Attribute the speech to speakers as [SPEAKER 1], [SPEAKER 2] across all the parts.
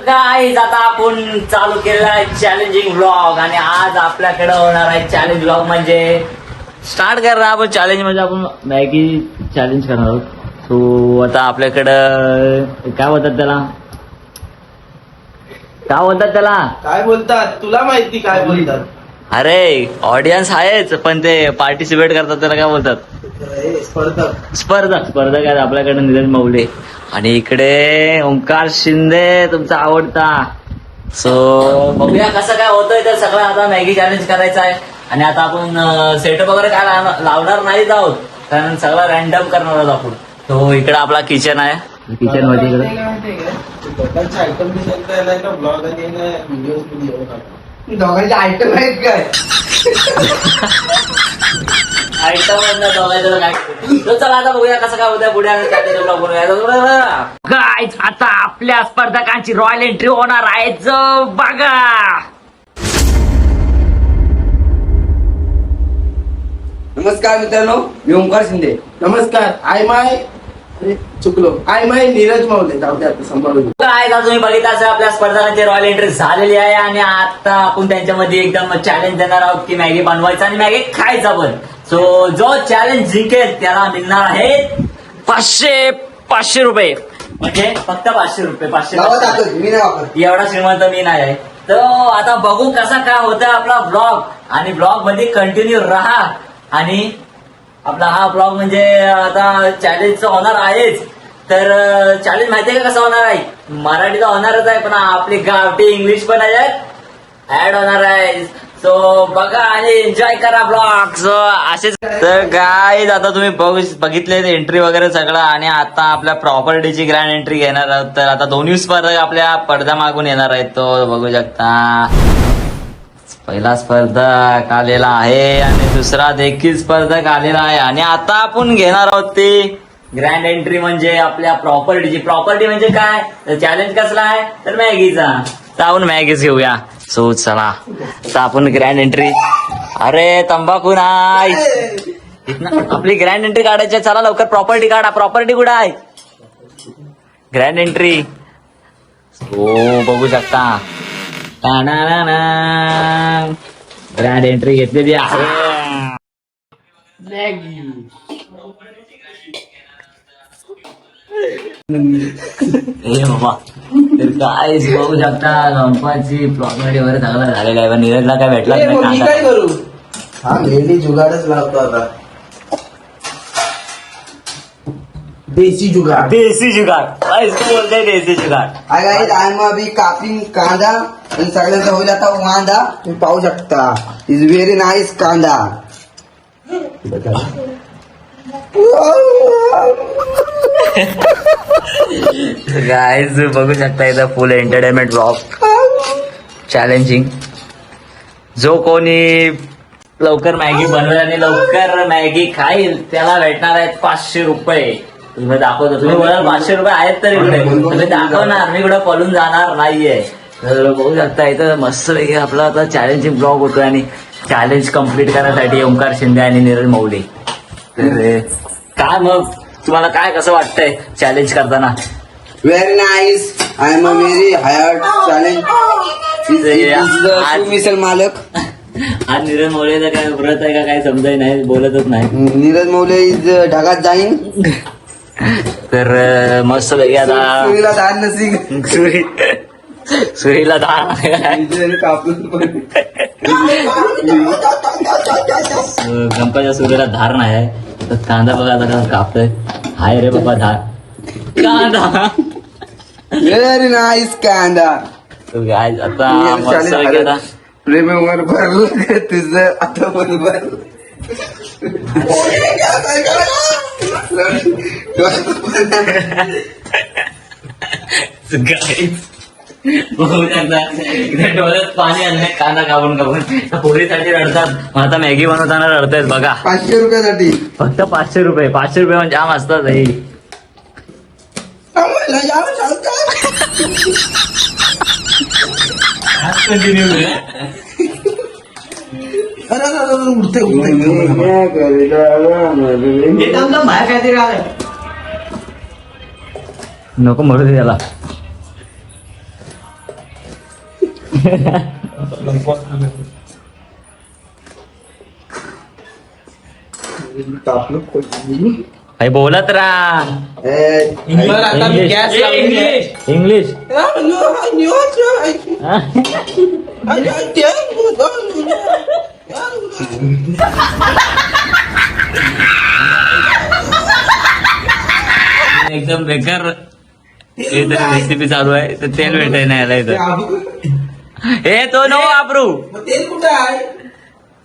[SPEAKER 1] Guys आता आपण चालू केलेला आहे चॅलेंजिंग व्लॉग आणि आज आपल्याकडे होणार आहे चॅलेंज व्लॉग म्हणजे स्टार्ट करणार आपण चॅलेंज म्हणजे आपण मॅगी चॅलेंज करणार आहोत. सो आता आपल्याकडं काय बोलतात त्याला
[SPEAKER 2] काय बोलतात तुला माहिती काय बोलतात.
[SPEAKER 1] अरे ऑडियन्स आहेच पण ते पार्टिसिपेट करतात त्याला काय बोलतात स्पर्धक आहेत आपल्याकडे नीरज मौले आणि इकडे ओंकार शिंदे तुमचा आवडता. सो बघूया कसं काय होतंय तर सगळं आता मॅगी चॅलेंज करायचं आहे आणि आता आपण सेटअप वगैरे काय लावणार नाहीच आहोत कारण सगळं रॅन्डम करणार आहोत आपण. तो इकडे आपला किचन आहे किचन मध्ये इकडे
[SPEAKER 2] दोघांचे आयटम आहेत काय
[SPEAKER 1] चला आता बघूया कसं काय होतं पुढे गाईज आता आपल्या स्पर्धकांची रॉयल एंट्री होणार आहे बघा.
[SPEAKER 3] नमस्कार मित्रांनो, मी ओंकार शिंदे.
[SPEAKER 2] नमस्कार आय माय चुकलो आय माय नीरज मौले. जाऊ दे आता सांभाळून.
[SPEAKER 1] काय तुम्ही बघितलं असेल आपल्या स्पर्धकांची रॉयल एंट्री झालेली आहे आणि आता आपण त्यांच्यामध्ये एकदम चॅलेंज देणार आहोत की मॅगी बनवायचं आणि मॅगी खायचा पण. सो जो चॅलेंज जिंकेल त्याला मिळणार आहे 500 रुपये म्हणजे फक्त 500 रुपये. 500
[SPEAKER 3] मी नाही वापरत.
[SPEAKER 1] एवढा श्रीमंत मी नाही आहे. तर आता बघू कसा काय होता आपला ब्लॉग आणि ब्लॉग मध्ये कंटिन्यू राहा आणि आपला हा ब्लॉग म्हणजे आता चॅलेंज होणार आहेच. तर चॅलेंज माहितीये का कसं होणार आहे. मराठी तर होणारच आहे पण आपली गावठी इंग्लिश पण आहे ऍड होणार आहे. सो बघा आणि एन्जॉय करा ब्लॉग. सो असेच तर गाईज आता तुम्ही बघितले एंट्री वगैरे सगळं आणि आता आपल्या प्रॉपर्टीची ग्रँड एंट्री घेणार आहोत. तर आता दोन्ही स्पर्धक आपल्या पडदा मागून येणार आहेत. तो बघू शकता पहिला स्पर्धक आलेला आहे आणि दुसरा देखील स्पर्धक आलेला आहे आणि आता आपण घेणार आहोत ती ग्रँड एंट्री म्हणजे आपल्या प्रॉपर्टी म्हणजे काय तर चॅलेंज कसला आहे तर मॅगीचा. तर आपण मॅगीच घेऊया. सो चला आता आपण ग्रँड एंट्री अरे तंबाखू नाही आपली ग्रँड एंट्री काढायची. चला लवकर प्रॉपर्टी काढा. प्रॉपर्टी कुठं आहे ग्रँड एंट्री. हो बघू शकता ग्रँड एंट्री घेतलेली आहे. ए बाबा तर काय बघू शकता गणपाची प्रॉपर्टी वगैरे चांगला झालेला आहे पण नीरजला काय भेटला
[SPEAKER 2] मी काय करू. हा मेली जुगाडच लावतो आता. देसी जुगाड
[SPEAKER 1] काय बोलताय देसी जुगाड.
[SPEAKER 3] आय एम अभी कापिंग कांदा आणि सगळ्यांचा होईल आता वांदा. तुम्ही पाहू शकता इज व्हेरी नाईस कांदा.
[SPEAKER 1] गाईज बघू शकता इथं फुल एंटरटेनमेंट ब्लॉग चॅलेंजिंग. जो कोणी लवकर मॅगी बनवेल आणि लवकर मॅगी खाईल त्याला भेटणार आहेत 500 रुपये. तुम्ही दाखवतो तुम्ही बोलाल 500 रुपये आहेत तर इकडे तुम्ही दाखवणार मी इकडे पळून जाणार नाहीये. तर बघू शकता इथं मस्त वेगळे आपला आता चॅलेंजिंग ब्लॉग होतोय आणि चॅलेंज कम्प्लीट करण्यासाठी ओंकार शिंदे आणि नीरज मौले. तर काय मग तुम्हाला काय कसं वाटतंय चॅलेंज करताना.
[SPEAKER 3] Very nice. I am a very hired challenge. मिसल मालक
[SPEAKER 1] आज नीरज मौलेचा काय व्रत आहे का काय समजाय नाही बोलतच नाही.
[SPEAKER 3] नीरज मौले इज ढगात जाईन.
[SPEAKER 1] तर मस्त वेगळी आता
[SPEAKER 3] सुरीला दान नसीब
[SPEAKER 1] सुरीला दान गणपतीच्या सुरीला धार नाही आहे. तर कांदा बघा आता कसं कापतोय. हाय रे बाबा धार कांदा.
[SPEAKER 3] व्हेरी नाईस कांदा.
[SPEAKER 1] काय आता मस्त वेगळी आता
[SPEAKER 3] प्रेम भरलं तुझं आता बरोबर.
[SPEAKER 1] डोळ्यात पाणी आणलं कांदा कापून पोरीसाठी रडतात आता मॅगी बनवताना रडतायत बघा.
[SPEAKER 3] 500 रुपयासाठी
[SPEAKER 1] फक्त 500 रुपये. 500 रुपये म्हणजे जाम असतात हे. नको म्हणू दे त्याला. भाई बोलत राहा
[SPEAKER 2] बरं, आता मी गॅस लावून घे.
[SPEAKER 1] इंग्लिश एकदम बेकार रेसिपी चालू आहे तर तेल भेटाय नाही याला इथं हे तो नो वापरू
[SPEAKER 2] तेल कुठं आहे?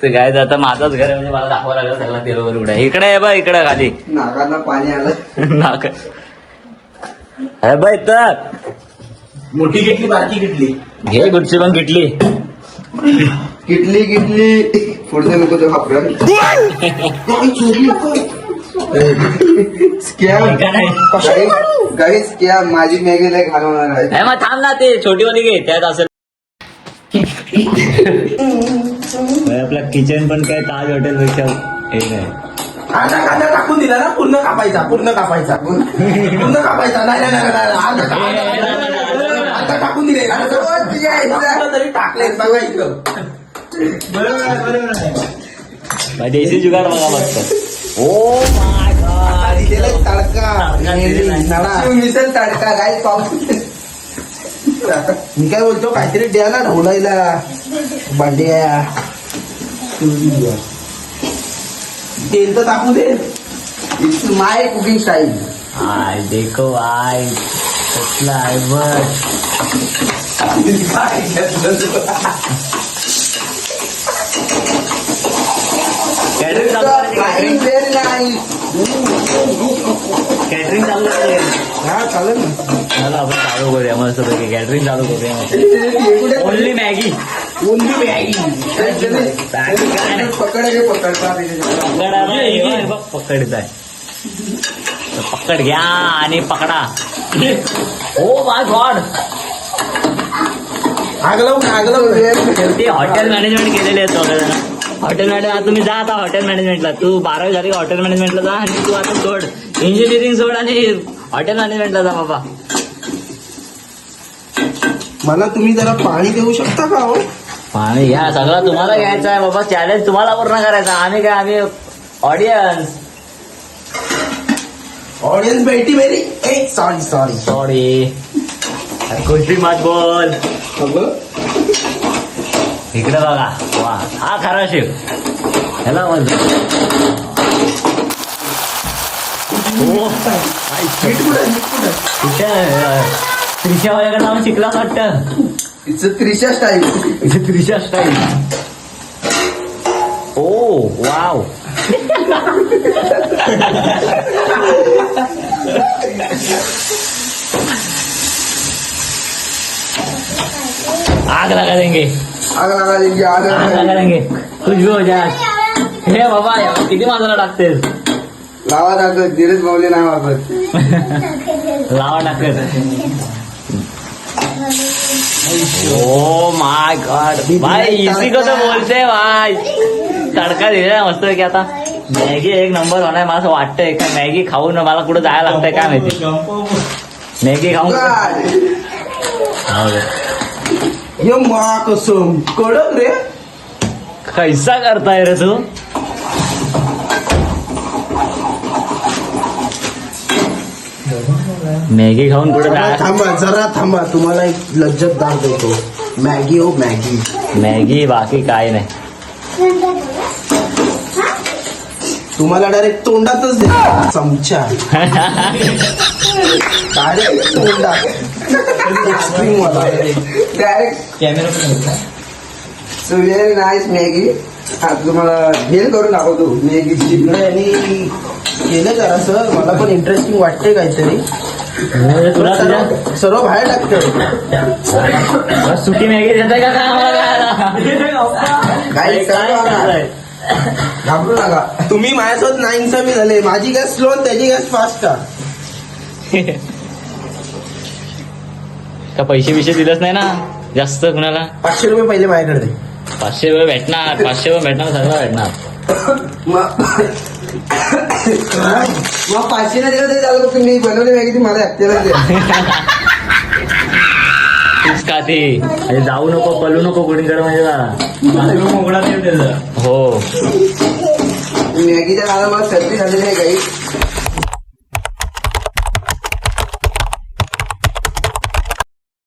[SPEAKER 1] ते काय आता माझाच घर आहे म्हणजे मला दाखवा लागलं सगळा तेल वगैरे उड्या इकडे आहे बघ इकडे खाली
[SPEAKER 3] नाकांना पाणी आलं.
[SPEAKER 1] नाक अरे बाई तर
[SPEAKER 2] मोठी घेतली बारकी घेतली
[SPEAKER 1] घे गुडची पण घेतली
[SPEAKER 3] किटली किटली पुढचं नको तो वापरा. स्कॅम काही स्कॅम. माझी मॅगी लय घालवणार आहे.
[SPEAKER 1] नाही मग थांब ना ते छोटी वाली घे त्यात असेल आपला किचन पण काय ताज हॉटेल पेक्षा हे नाही
[SPEAKER 2] कांदा कांदा टाकून दिला ना पूर्ण कापायचा पूर्ण कापायचा नाही आता टाकून दिले तरी टाकले बघा इथं
[SPEAKER 1] भाई देशी जुगाड बघा मस्त ओ माय गॉड
[SPEAKER 3] तडका मिसल तडका काही पाऊस.
[SPEAKER 2] मी काय बोलतो काहीतरी द्या ना ढोलायला भांड्या तेल तर टाकू दे.
[SPEAKER 3] It's my cooking style.
[SPEAKER 1] I देखो आय कसला आहे बघ कॅटरिंग चालू करायची
[SPEAKER 3] व्हेरी नाईस.
[SPEAKER 1] कॅटरिंग चालू करायची
[SPEAKER 2] हा चालेल ना.
[SPEAKER 1] चला आपण चालू करूया मस्त पैकी कॅटरिंग चालू करूया ओनली मॅगी
[SPEAKER 2] ओनली मॅगी
[SPEAKER 3] पकड घे पकडता
[SPEAKER 1] पकडत आहे तर पकड घ्या आणि पकडा ओ माय गॉड
[SPEAKER 2] आगलं
[SPEAKER 1] शेवटी हॉटेल मॅनेजमेंट केलेले आहेत वगैरे हॉटेल मॅनेजमेंट तुम्ही जा आता हॉटेल मॅनेजमेंटला तू 12वी झाली हॉटेल मॅनेजमेंटला जा आणि तू आता सोड इंजिनिअरिंग सोड आणि हॉटेल मॅनेजमेंटला जा बाबा
[SPEAKER 2] मला तुम्ही जरा पाणी देऊ शकता का हो
[SPEAKER 1] पाणी घ्या सगळं तुम्हाला घ्यायचं आहे बाबा चॅलेंज तुम्हाला पूर्ण करायचा आम्ही काय आम्ही ऑडियन्स
[SPEAKER 2] ऑडियन्स बेटी मेरी ए सॉरी
[SPEAKER 1] सॉरी गोष्टी मत बोल इकडे बघा वा हा खरा शिव ह्याला म्हणतो हो त्रिशावाल्याकडे जाऊन शिकला वाटतं
[SPEAKER 3] it's Trisha style.
[SPEAKER 1] Trisha style oh wow आग लगा देंगे
[SPEAKER 3] आग लगा देंगे आग
[SPEAKER 1] आग
[SPEAKER 3] लगा
[SPEAKER 1] लगा देंगे कुछ भी हो जाए हे बाबा किती माझ्याला टाकतेस
[SPEAKER 3] लावा टाकत धीरज माऊली नाही वापरत.
[SPEAKER 1] लावा टाकत ओ माय गॉड भाई इसी को तो बोलते हैं भाई तडका दिलेला मस्त की आता मॅगी एक नंबर होणार मला असं वाटतंय का मॅगी खाऊन मला कुठं जायला लागतंय काय माहिती मॅगी खाऊन
[SPEAKER 2] ये मा कसम कडक रे
[SPEAKER 1] कैसा करताय रे तू मॅगी खाऊन कुठे
[SPEAKER 2] जरा थांबा तुम्हाला एक लज्जतदार देतो मॅगी हो मॅगी
[SPEAKER 1] मॅगी बाकी काय नाही
[SPEAKER 2] तुम्हाला डायरेक्ट तोंडातच दे चमचा डायरेक्ट तोंडात एक्स्ट्रीम वाला
[SPEAKER 3] direct
[SPEAKER 1] camera
[SPEAKER 3] so very nice Maggi. आता तुम्हाला भेल करून दाखवतो मॅगीची.
[SPEAKER 2] यांनी केलं जरा सर मला पण इंटरेस्टिंग वाटते काहीतरी
[SPEAKER 1] तुला तुझ्या
[SPEAKER 2] सर्व बाहेर टाकतं
[SPEAKER 1] सुकी मॅगी देताय का काय आम्हाला
[SPEAKER 3] काही
[SPEAKER 1] काय
[SPEAKER 3] घाबरू नका.
[SPEAKER 2] तुम्ही माझ्यासोबत नाइन्सामी झाले माझी गॅस स्लो त्याची गॅस फास्ट का
[SPEAKER 1] का पैसे बिशे दिलंच नाही ना जास्त कुणाला
[SPEAKER 2] 500 रुपये पहिले माझ्याकडे दे.
[SPEAKER 1] 500 रुपये भेटणार 500 रुपये भेटणार सगळं भेटणार
[SPEAKER 3] मग 500 नाही दिलं तरी चालू तुम्ही बनवली मॅगी ती मला एकट्याला द्या.
[SPEAKER 1] का ते म्हणजे जाऊ नको पळू नको कुणीकडे म्हणजे ना. हो
[SPEAKER 3] मॅगीच्या नावाला मला सर्दी झालेली आहे काही